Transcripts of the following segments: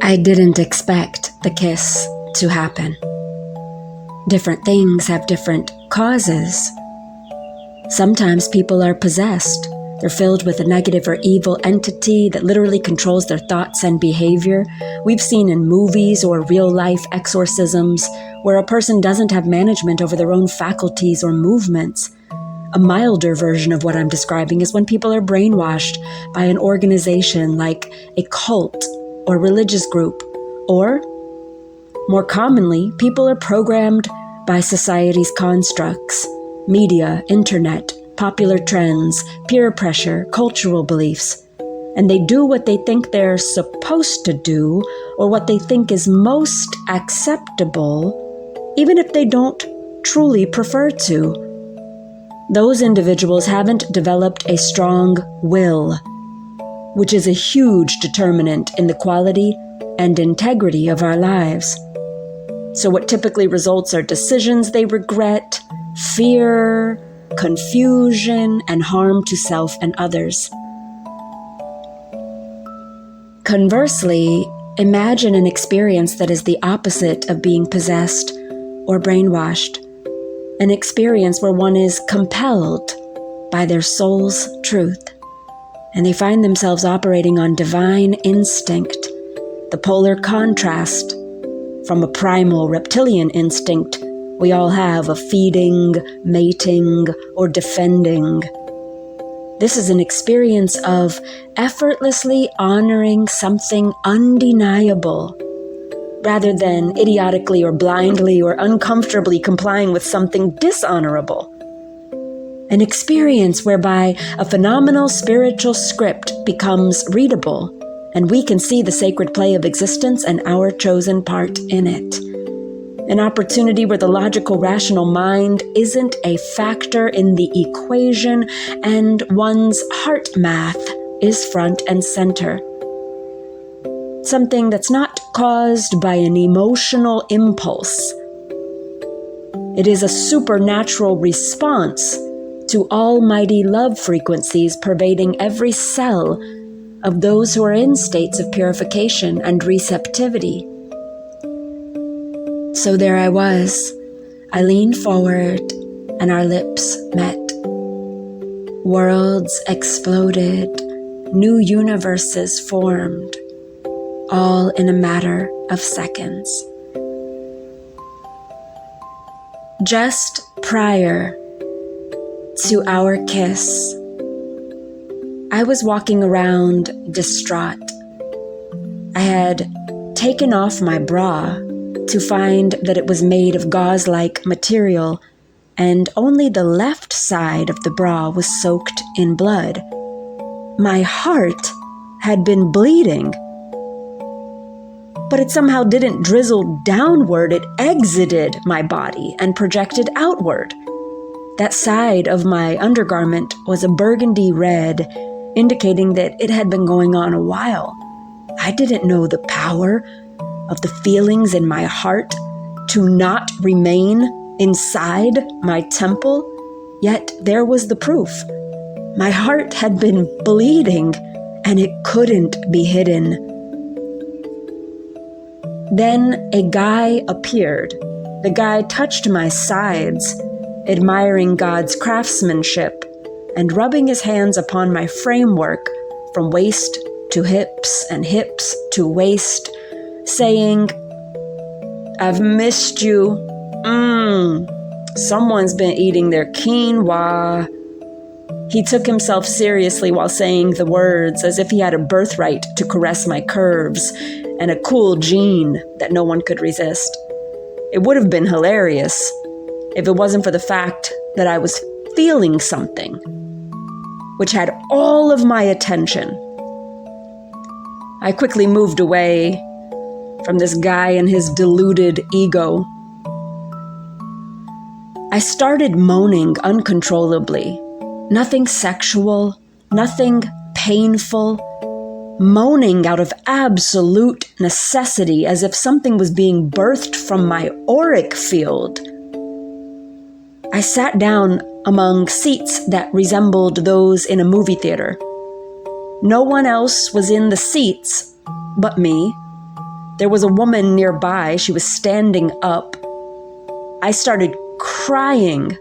I didn't expect the kiss to happen. Different things have different causes. Sometimes people are possessed. They're filled with a negative or evil entity that literally controls their thoughts and behavior. We've seen in movies or real-life exorcisms where a person doesn't have management over their own faculties or movements. A milder version of what I'm describing is when people are brainwashed by an organization like a cult or religious group, or, more commonly, people are programmed by society's constructs, media, internet, popular trends, peer pressure, cultural beliefs, and they do what they think they're supposed to do or what they think is most acceptable, even if they don't truly prefer to. Those individuals haven't developed a strong will, which is a huge determinant in the quality and integrity of our lives. So what typically results are decisions they regret, fear, confusion, and harm to self and others. Conversely, imagine an experience that is the opposite of being possessed or brainwashed. An experience where one is compelled by their soul's truth, and they find themselves operating on divine instinct, the polar contrast from a primal reptilian instinct we all have of feeding, mating, or defending. This is an experience of effortlessly honoring something undeniable, rather than idiotically or blindly or uncomfortably complying with something dishonorable. An experience whereby a phenomenal spiritual script becomes readable, and we can see the sacred play of existence and our chosen part in it. An opportunity where the logical, rational mind isn't a factor in the equation, and one's heart math is front and center. Something that's not caused by an emotional impulse. It is a supernatural response to almighty love frequencies pervading every cell of those who are in states of purification and receptivity. So there I was. I leaned forward and our lips met. Worlds exploded, new universes formed, all in a matter of seconds. Just prior to our kiss, I was walking around distraught. I had taken off my bra to find that it was made of gauze-like material, and only the left side of the bra was soaked in blood. My heart had been bleeding, but it somehow didn't drizzle downward. It exited my body and projected outward. That side of my undergarment was a burgundy red, indicating that it had been going on a while. I didn't know the power of the feelings in my heart to not remain inside my temple, yet there was the proof. My heart had been bleeding, and it couldn't be hidden. Then a guy appeared. The guy touched my sides, admiring God's craftsmanship, and rubbing his hands upon my framework from waist to hips and hips to waist, saying, "I've missed you. Someone's been eating their quinoa." He took himself seriously while saying the words as if he had a birthright to caress my curves and a cool gene that no one could resist. It would have been hilarious if it wasn't for the fact that I was feeling something which had all of my attention. I quickly moved away from this guy and his deluded ego. I started moaning uncontrollably. Nothing sexual, nothing painful. Moaning out of absolute necessity, as if something was being birthed from my auric field. I sat down among seats that resembled those in a movie theater. No one else was in the seats but me, There was a woman nearby. She was standing up. I started crying,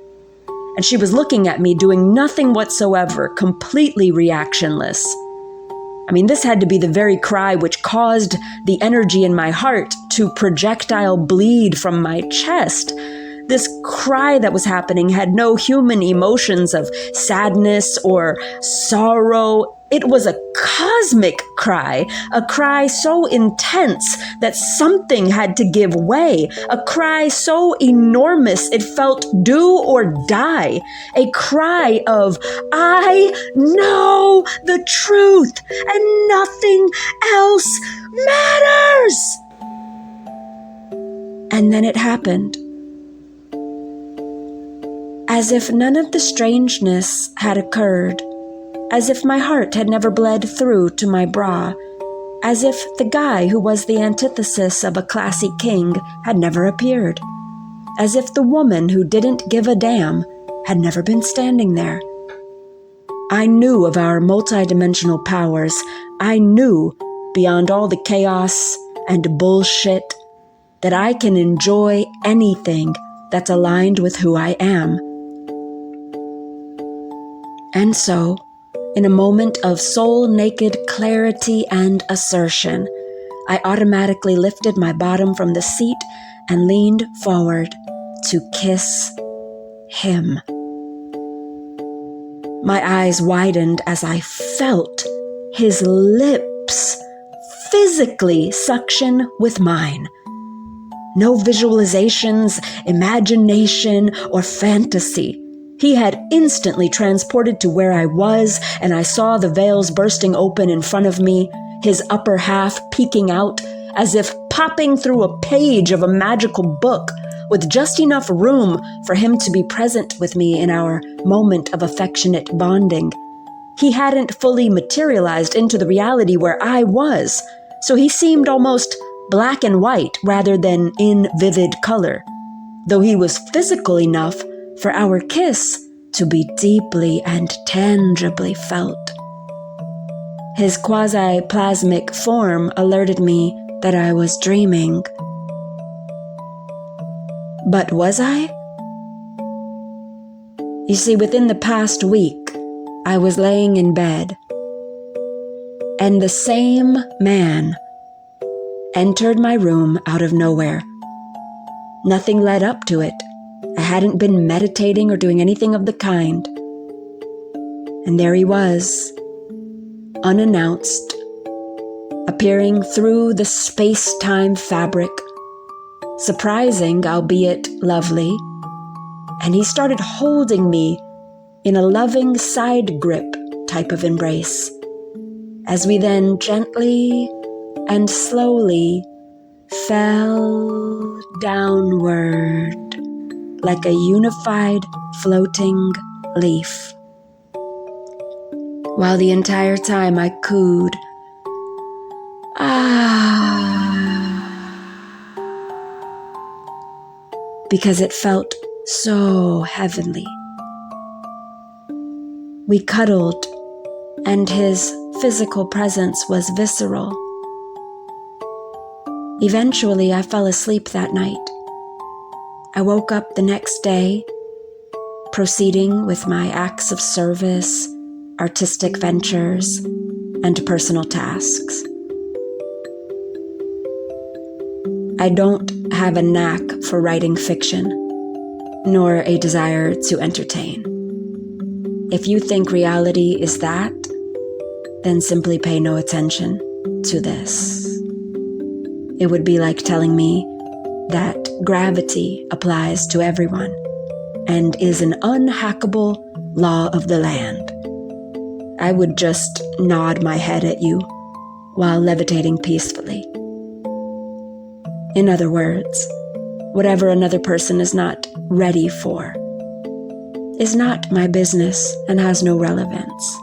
and she was looking at me, doing nothing whatsoever, completely reactionless. I mean, this had to be the very cry which caused the energy in my heart to projectile bleed from my chest. This cry that was happening had no human emotions of sadness or sorrow. It was a cosmic cry, a cry so intense that something had to give way, a cry so enormous it felt do or die, a cry of, I know the truth and nothing else matters. And then it happened. As if none of the strangeness had occurred, as if my heart had never bled through to my bra, as if the guy who was the antithesis of a classy king had never appeared, as if the woman who didn't give a damn had never been standing there. I knew of our multidimensional powers. I knew, beyond all the chaos and bullshit, that I can enjoy anything that's aligned with who I am. And so, in a moment of soul-naked clarity and assertion, I automatically lifted my bottom from the seat and leaned forward to kiss him. My eyes widened as I felt his lips physically suction with mine. No visualizations, imagination, or fantasy. He had instantly transported to where I was, and I saw the veils bursting open in front of me, his upper half peeking out, as if popping through a page of a magical book, with just enough room for him to be present with me in our moment of affectionate bonding. He hadn't fully materialized into the reality where I was, so he seemed almost black and white rather than in vivid color, though he was physical enough for our kiss to be deeply and tangibly felt. His quasi-plasmic form alerted me that I was dreaming. But was I? You see, within the past week, I was laying in bed, and the same man entered my room out of nowhere. Nothing led up to it. I hadn't been meditating or doing anything of the kind. And there he was, unannounced, appearing through the space-time fabric, surprising, albeit lovely, and he started holding me in a loving side grip type of embrace, as we then gently and slowly fell downward like a unified floating leaf. While the entire time I cooed, because it felt so heavenly. We cuddled, and his physical presence was visceral. Eventually, I fell asleep that night. I woke up the next day, proceeding with my acts of service, artistic ventures, and personal tasks. I don't have a knack for writing fiction, nor a desire to entertain. If you think reality is that, then simply pay no attention to this. It would be like telling me that gravity applies to everyone and is an unhackable law of the land. I would just nod my head at you while levitating peacefully. In other words, whatever another person is not ready for is not my business and has no relevance.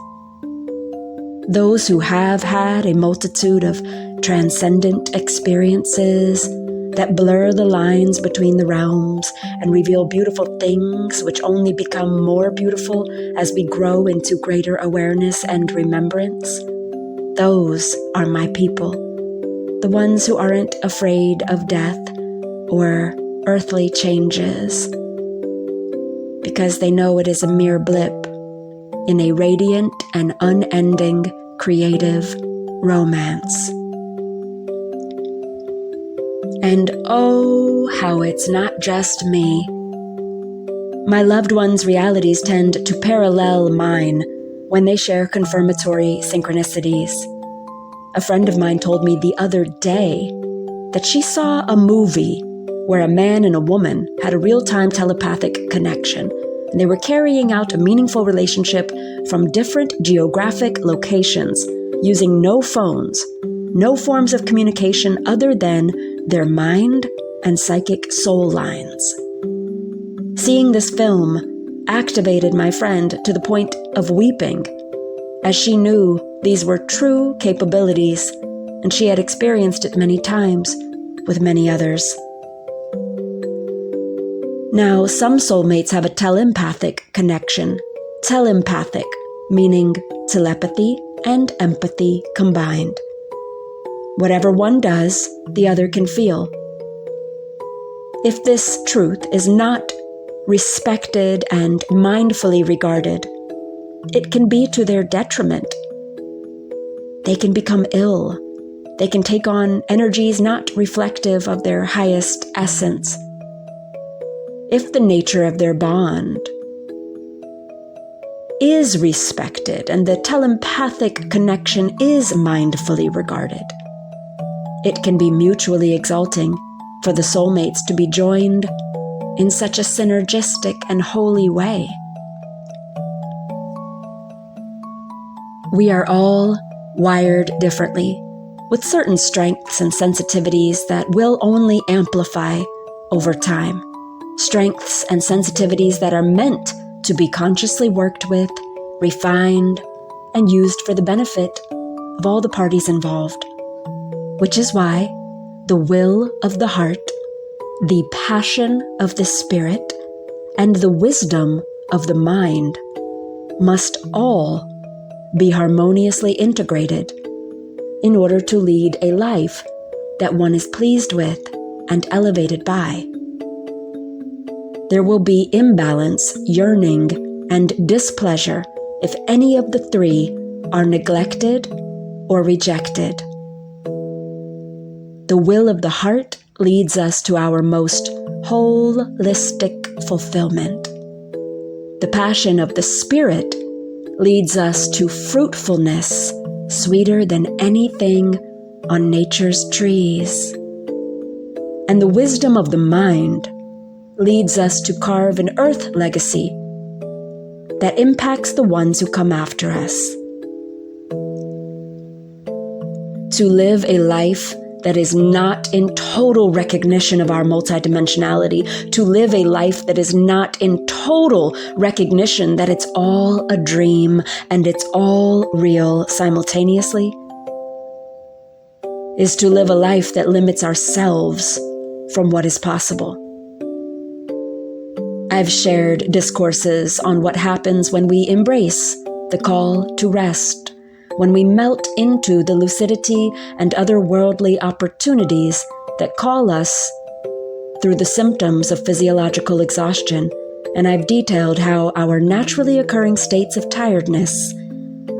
Those who have had a multitude of transcendent experiences that blur the lines between the realms and reveal beautiful things which only become more beautiful as we grow into greater awareness and remembrance, those are my people. the ones who aren't afraid of death or earthly changes, because they know it is a mere blip in a radiant and unending creative romance. And oh, how it's not just me. My loved ones' realities tend to parallel mine when they share confirmatory synchronicities. A friend of mine told me the other day that she saw a movie where a man and a woman had a real-time telepathic connection, and they were carrying out a meaningful relationship from different geographic locations, using no phones, no forms of communication other than their mind and psychic soul lines. Seeing this film activated my friend to the point of weeping, as she knew these were true capabilities, and she had experienced it many times with many others. Now, some soulmates have a telepathic connection. Telepathic, meaning telepathy and empathy combined. Whatever one does, the other can feel. If this truth is not respected and mindfully regarded, it can be to their detriment. They can become ill. They can take on energies not reflective of their highest essence. If the nature of their bond is respected and the telepathic connection is mindfully regarded, it can be mutually exalting for the soulmates to be joined in such a synergistic and holy way. We are all wired differently, with certain strengths and sensitivities that will only amplify over time. Strengths and sensitivities that are meant to be consciously worked with, refined, and used for the benefit of all the parties involved. Which is why the will of the heart, the passion of the spirit, and the wisdom of the mind must all be harmoniously integrated in order to lead a life that one is pleased with and elevated by. There will be imbalance, yearning, and displeasure if any of the three are neglected or rejected. The will of the heart leads us to our most holistic fulfillment. The passion of the spirit leads us to fruitfulness sweeter than anything on nature's trees. And the wisdom of the mind leads us to carve an earth legacy that impacts the ones who come after us. To live a life that is not in total recognition of our multidimensionality, to live a life that is not in total recognition that it's all a dream and it's all real simultaneously, is to live a life that limits ourselves from what is possible. I've shared discourses on what happens when we embrace the call to rest, when we melt into the lucidity and other worldly opportunities that call us through the symptoms of physiological exhaustion, and I've detailed how our naturally occurring states of tiredness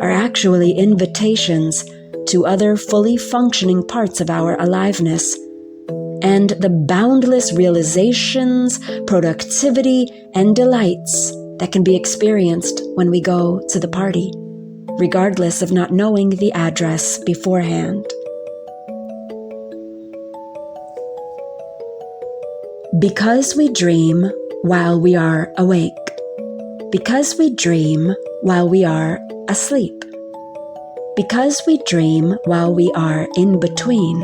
are actually invitations to other fully functioning parts of our aliveness, and the boundless realizations, productivity, and delights that can be experienced when we go to the party, regardless of not knowing the address beforehand. Because we dream while we are awake. Because we dream while we are asleep. Because we dream while we are in between.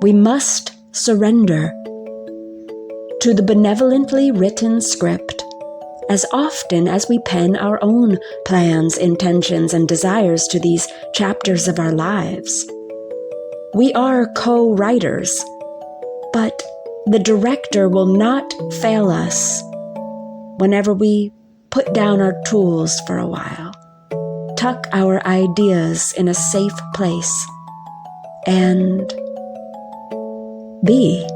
We must surrender to the benevolently written script as often as we pen our own plans, intentions, and desires to these chapters of our lives. We are co-writers, but the director will not fail us whenever we put down our tools for a while, tuck our ideas in a safe place, and be.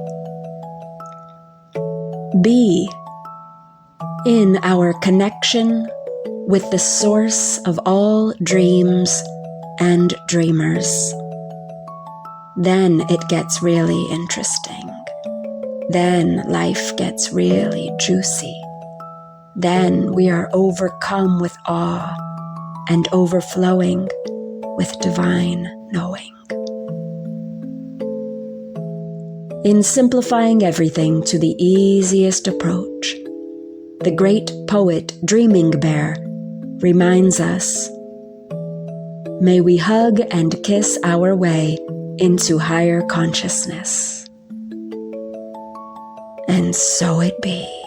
Be in our connection with the source of all dreams and dreamers. Then it gets really interesting. Then life gets really juicy. Then we are overcome with awe and overflowing with divine knowing. In simplifying everything to the easiest approach, the great poet Dreaming Bear reminds us, may we hug and kiss our way into higher consciousness. And so it be.